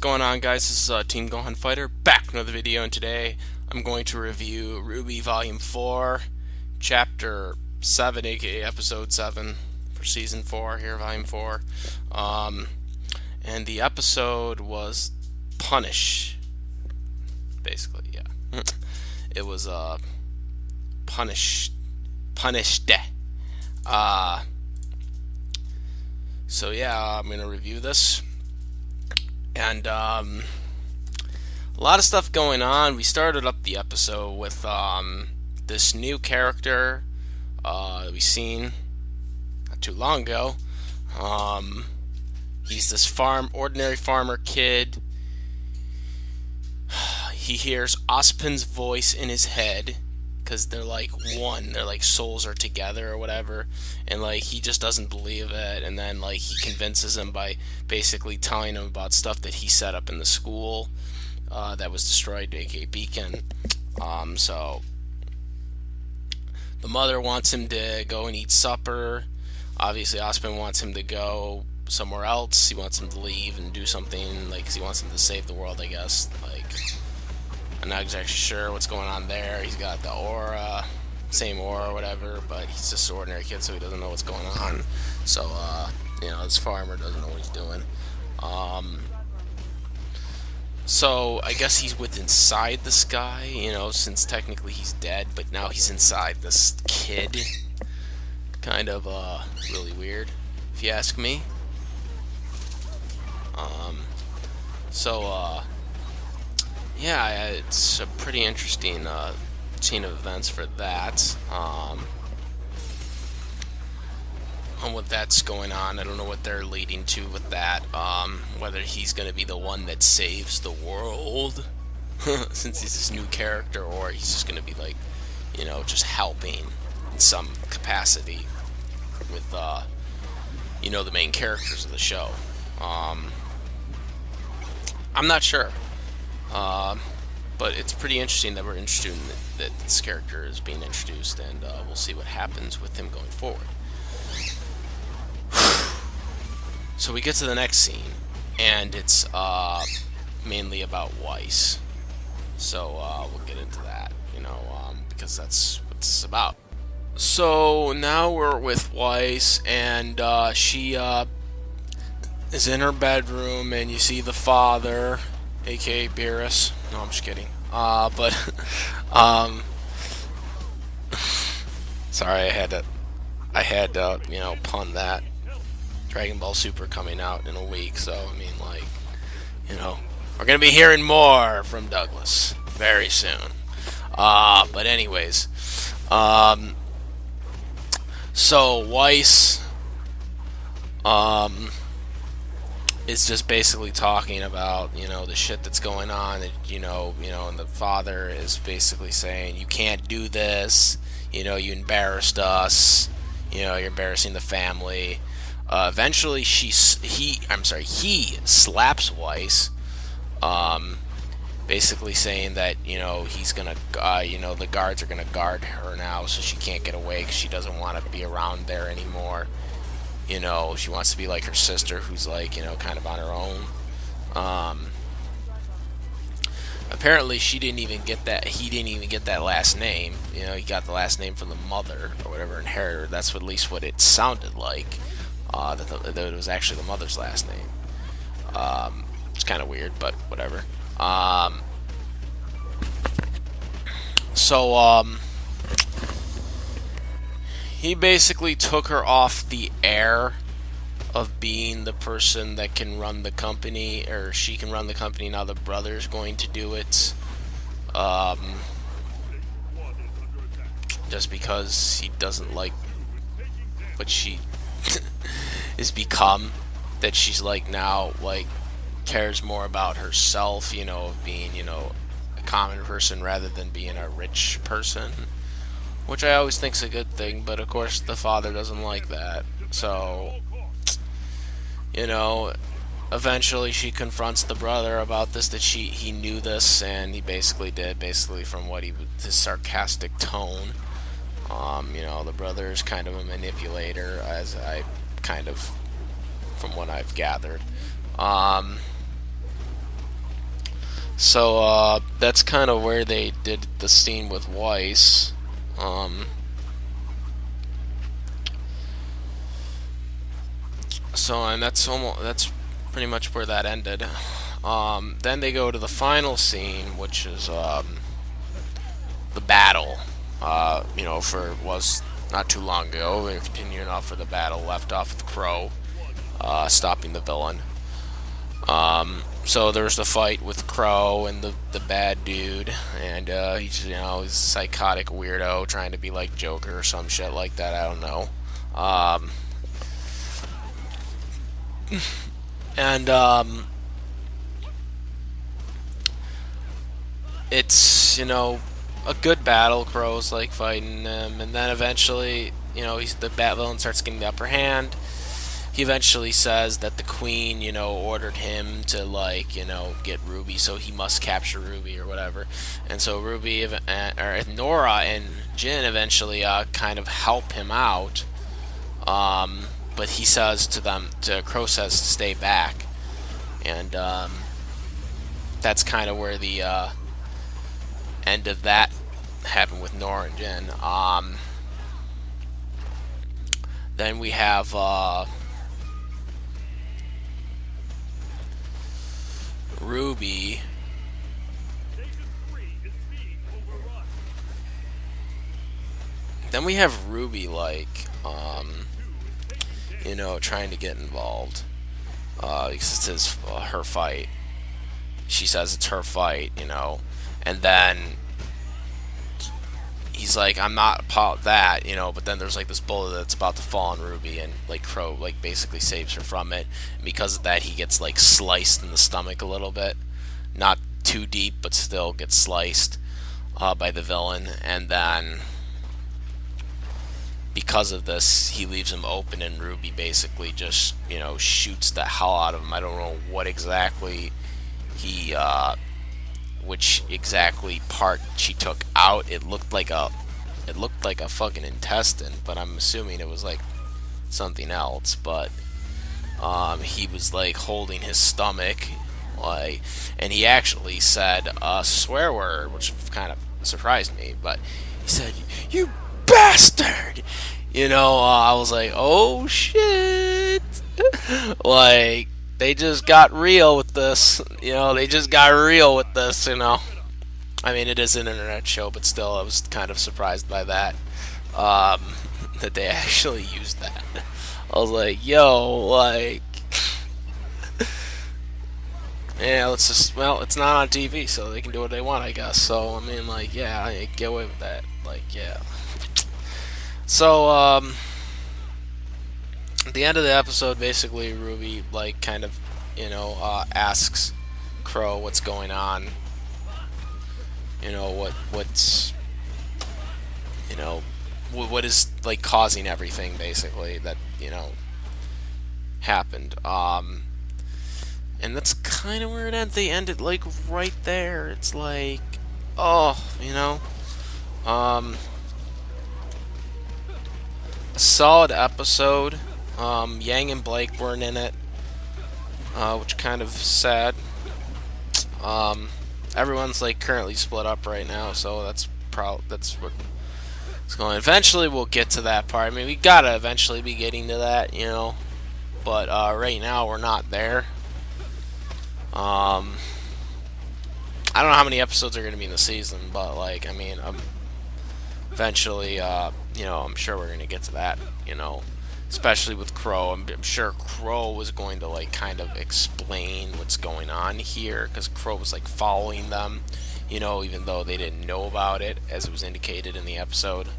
going on, guys? This is Team Gohan Fighter back with another video, and today I'm going to review RWBY Volume 4, Chapter 7, aka Episode 7 for Season 4 here, Volume 4. And the episode was Punish, basically, yeah. It was Punished. So yeah, I'm gonna review this. And a lot of stuff going on. We started up the episode with this new character we seen not too long ago. He's this ordinary farmer kid. He hears Ozpin's voice in his head because they're like one. They're like souls are together or whatever, and like he just doesn't believe it. And then like he convinces him by basically telling him about stuff that he set up in the school that was destroyed, aka Beacon. So the mother wants him to go and eat supper. Obviously, Ozpin wants him to go somewhere else. He wants him to leave and do something, like, 'cause he wants him to save the world, I guess. Like, I'm not exactly sure what's going on there. He's got the aura, same aura or whatever, but he's just an ordinary kid, so he doesn't know what's going on. So, this farmer doesn't know what he's doing. So, I guess he's inside this guy, since technically he's dead, but now he's inside this kid. Kind of, really weird, if you ask me. Yeah, it's a pretty interesting chain of events for that. On what that's going on, I don't know what they're leading to with that. Whether he's going to be the one that saves the world, since he's this new character, or he's just going to be like, just helping in some capacity with, the main characters of the show. I'm not sure. But it's pretty interesting that we're interested in that this character is being introduced, and we'll see what happens with him going forward. So we get to the next scene, and it's mainly about Weiss. So we'll get into that, because that's what this is about. So now we're with Weiss, and she is in her bedroom, and you see the father, aka Beerus. No, I'm just kidding. Sorry, I had to, pun that. Dragon Ball Super coming out in a week, so I mean, like, we're gonna be hearing more from Douglas very soon. But anyways, so Weiss, is just basically talking about, the shit that's going on, and, and the father is basically saying, you can't do this, you embarrassed us, you're embarrassing the family. Eventually he slaps Weiss, basically saying that, he's gonna, the guards are gonna guard her now, so she can't get away because she doesn't want to be around there anymore. She wants to be like her sister, who's like, kind of on her own. Apparently she didn't even get that, he didn't even get that last name. He got the last name from the mother, or whatever, inheritor. That's at least what it sounded like, that it was actually the mother's last name. It's kind of weird, but whatever. He basically took her off the air of being the person that can run the company, or she can run the company. Now the brother's going to do it. Just because he doesn't like what she is become. That she's like now, like, cares more about herself, of being, a common person rather than being a rich person. Which I always think's a good thing, but of course the father doesn't like that. So, eventually she confronts the brother about this, that he knew this, and he basically did, from what his sarcastic tone. The brother is kind of a manipulator, as I kind of, from what I've gathered. So that's kind of where they did the scene with Weiss. Um, and that's pretty much where that ended. Then they go to the final scene, which is the battle. For was not too long ago. We're continuing off for the battle left off with Crow, stopping the villain. So there's the fight with Crow and the bad dude, and he's he's a psychotic weirdo trying to be like Joker or some shit like that. I don't know. Um, and it's a good battle. Crow's like fighting him, and then eventually he's the bat villain starts getting the upper hand. He eventually says that the queen, ordered him to get Ruby, so he must capture Ruby or whatever. And so or Nora and Jin eventually kind of help him out. But he says Crow says to stay back, and that's kind of where the end of that happened with Nora and Jin. Then we have RWBY. Then we have RWBY trying to get involved because it's her fight. She says it's her fight, and then he's like, I'm not about that, but then there's like this bullet that's about to fall on RWBY, and like Crow basically saves her from it. And because of that, he gets like sliced in the stomach a little bit, not too deep, but still gets sliced by the villain. And then because of this, he leaves him open, and RWBY basically just shoots the hell out of him. I don't know what exactly he which exactly part she took out. It looked like a fucking intestine, but I'm assuming it was like something else. But he was like holding his stomach, and he actually said a swear word, which kind of surprised me. But he said, "You bastard!" I was like, "Oh shit!" Like, they just got real with this. They just got real with this. I mean, it is an internet show, but still, I was kind of surprised by that. That they actually used that. I was like, yo, yeah, it's not on TV, so they can do what they want, I guess. So, I mean, yeah, I get away with that. Yeah. So, at the end of the episode, basically, RWBY, kind of, asks Crow what's going on. What's what is causing everything basically that happened. And that's kind of where it ends. They ended right there. It's a solid episode. Yang and Blake weren't in it, which kind of sad. Everyone's currently split up right now, so that's what's going. Eventually, we'll get to that part. I mean, we gotta eventually be getting to that, But right now, we're not there. I don't know how many episodes are gonna be in the season, but I mean, eventually, I'm sure we're gonna get to that, Especially with Crow. I'm sure Crow was going to kind of explain what's going on here, because Crow was following them, even though they didn't know about it, as it was indicated in the episode.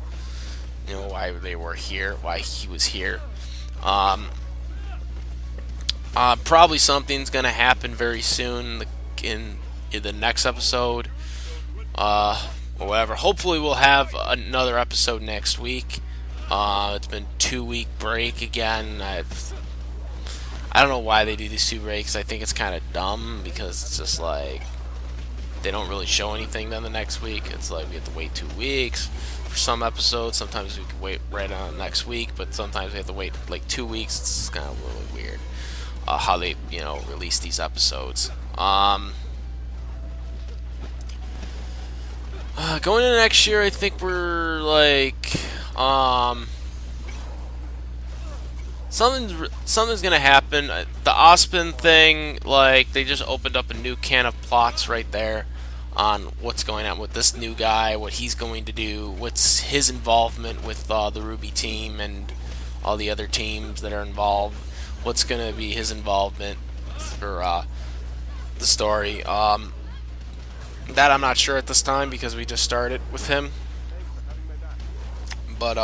Why they were here, why he was here. Probably something's gonna happen very soon in the next episode, or whatever. Hopefully, we'll have another episode next week. It's been 2-week break again. I don't know why they do these 2 breaks. I think it's kind of dumb because it's just they don't really show anything then the next week. It's we have to wait 2 weeks for some episodes. Sometimes we can wait right on next week, but sometimes we have to wait 2 weeks. It's kind of really weird how they release these episodes. Going into next year, I think we're like, something's gonna happen. The Ospen thing, like they just opened up a new can of plots right there on what's going on with this new guy, what he's going to do, what's his involvement with the RWBY team and all the other teams that are involved. What's gonna be his involvement for the story? That I'm not sure at this time because we just started with him. But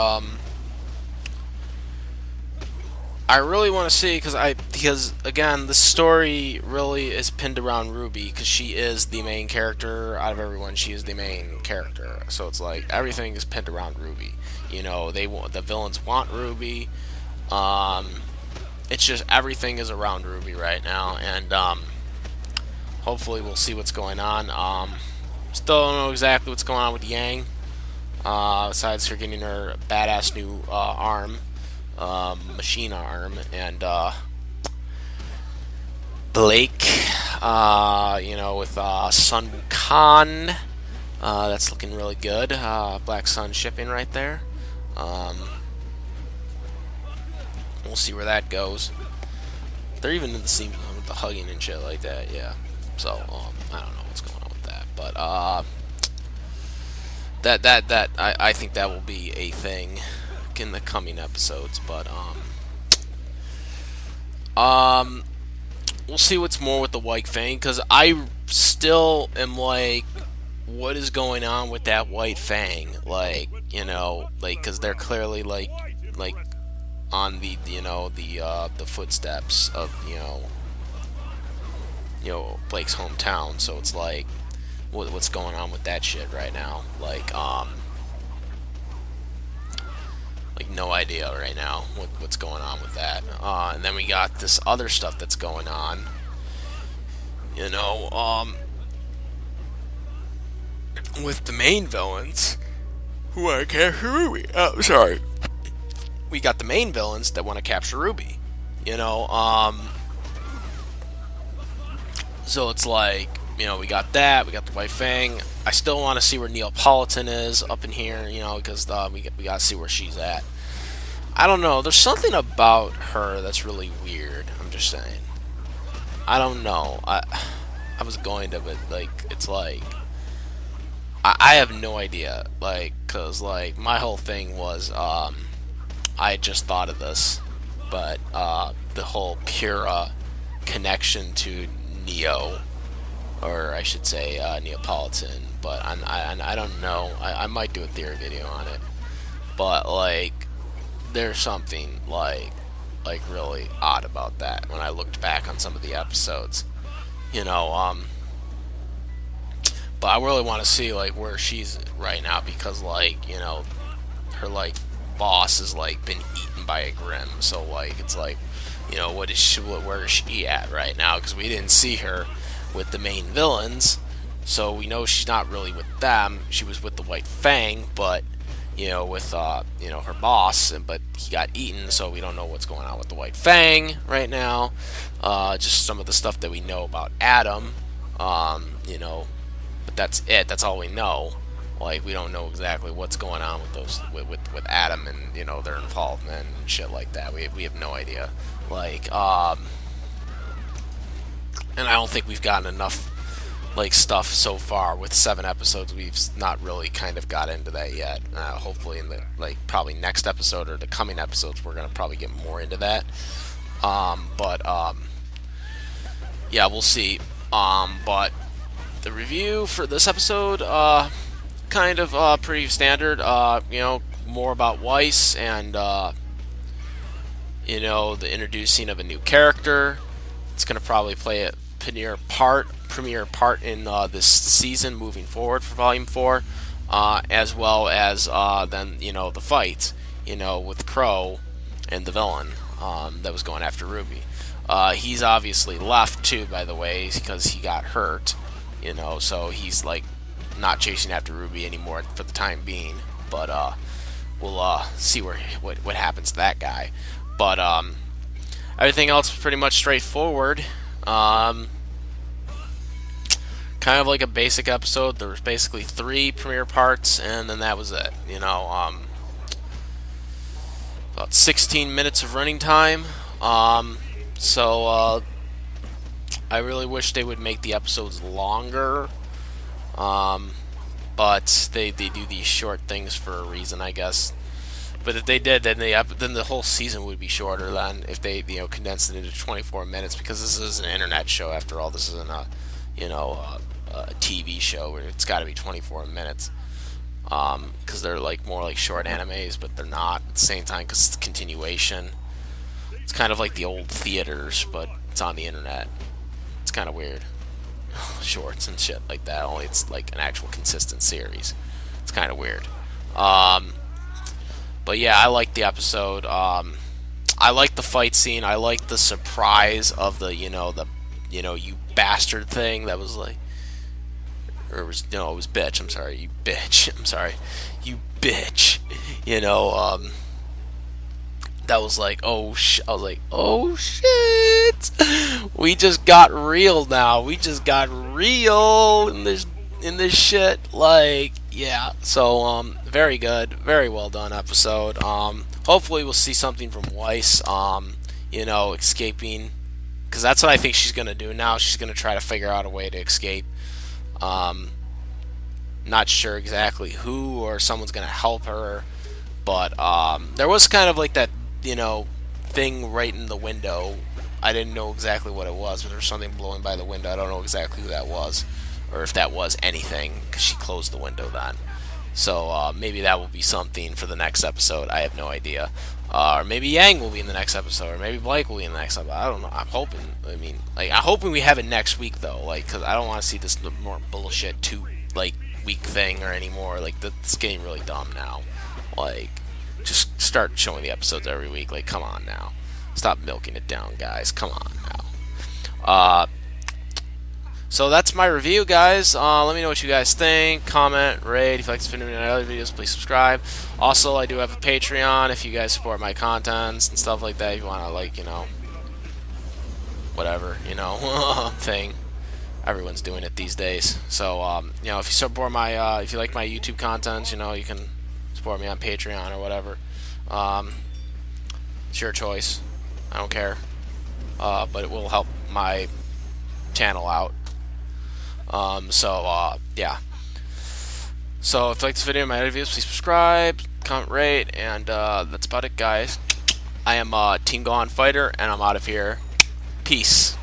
I really want to see because again the story really is pinned around Ruby because she is the main character out of everyone. She is the main character, so it's like everything is pinned around Ruby. You know, the villains want Ruby. It's just everything is around Ruby right now, and hopefully we'll see what's going on. Still don't know exactly what's going on with Yang. Besides her getting her badass new arm. Machine arm, and Blake, with Sun Wukong, that's looking really good. Black Sun shipping right there. We'll see where that goes. They're even in the scene with the hugging and shit like that, yeah. So I don't know what's going on with that, but I think that will be a thing in the coming episodes, but we'll see what's more with the White Fang, because I still am like, what is going on with that White Fang? Like, because they're clearly like on the the footsteps of Blake's hometown, so it's like, what's going on with that shit right now? Like no idea right now what's going on with that. And then we got this other stuff that's going on. With the main villains who want to capture Ruby. Oh, sorry. We got the main villains that want to capture Ruby. So it's like, we got that. We got the White Fang. I still want to see where Neapolitan is up in here, because we got to see where she's at. I don't know. There's something about her that's really weird. I'm just saying. I don't know. I was going to, but it's like I have no idea. Cause my whole thing was I just thought of this, but the whole Pura connection to Neo, or I should say Neapolitan, but I don't know. I might do a theory video on it, but there's something really odd about that when I looked back on some of the episodes, but I really want to see where she's right now, because her boss has been eaten by a Grimm, so it's what is she, where is she at right now? Because we didn't see her with the main villains, so we know she's not really with them. She was with the White Fang, but with her boss, but he got eaten, so we don't know what's going on with the White Fang right now. Just some of the stuff that we know about Adam, but that's it. That's all we know. We don't know exactly what's going on with those with Adam and their involvement and shit like that. We have no idea. And I don't think we've gotten enough stuff so far. With 7 episodes, we've not really kind of got into that yet. Hopefully in the probably next episode or the coming episodes, we're gonna probably get more into that. Yeah, we'll see. But the review for this episode, kind of pretty standard. More about Weiss and the introducing of a new character. It's gonna probably play a premier part in this season moving forward for Volume 4, as well as then the fight with Crow and the villain that was going after Ruby. He's obviously left too, by the way, because he got hurt, so he's not chasing after Ruby anymore for the time being, but we'll see what happens to that guy. But everything else is pretty much straightforward. kind of like a basic episode. There was basically 3 premiere parts, and then that was it. About 16 minutes of running time. So I really wish they would make the episodes longer. But they do these short things for a reason, I guess. But if they did, then the whole season would be shorter than if they condensed it into 24 minutes, because this is an internet show after all. This isn't a TV show where it's got to be 24 minutes. Because they're like more like short animes, but they're not at the same time because it's a continuation. It's kind of like the old theaters, but it's on the internet. It's kind of weird. Shorts and shit like that. Only it's like an actual consistent series. It's kind of weird. But yeah, I liked the episode. I liked the fight scene. I liked the surprise of the you bastard thing that was like, or it was no, it was bitch. I'm sorry, you bitch. I'm sorry, you bitch. That was like, oh I was like, oh shit, we just got real now. We just got real in this shit. Like, yeah. So very good, very well done episode. Hopefully we'll see something from Weiss. Escaping, because that's what I think she's gonna do now. She's gonna try to figure out a way to escape. Not sure exactly who, or someone's gonna help her, but there was kind of like that thing right in the window. I didn't know exactly what it was, but there was something blowing by the window. I don't know exactly who that was, or if that was anything, because she closed the window then. So maybe that will be something for the next episode. I have no idea. Or maybe Yang will be in the next episode, or maybe Blake will be in the next episode. I don't know. I'm hoping. I'm hoping we have it next week though, because I don't want to see this more bullshit 2-week thing or anymore. It's getting really dumb now. Just start showing the episodes every week. Come on now. Stop milking it down, guys. Come on now. So that's my review, guys. Let me know what you guys think. Comment, rate. If you like this video and other videos, please subscribe. Also, I do have a Patreon if you guys support my contents and stuff like that. If you want to, whatever, thing. Everyone's doing it these days. So, if you support my, if you like my YouTube content, you can support me on Patreon or whatever. It's your choice. I don't care. But it will help my channel out. Yeah. So if you like this video and my other videos, please subscribe, comment, rate, and that's about it, guys. I am Team Gohan Fighter, and I'm out of here. Peace.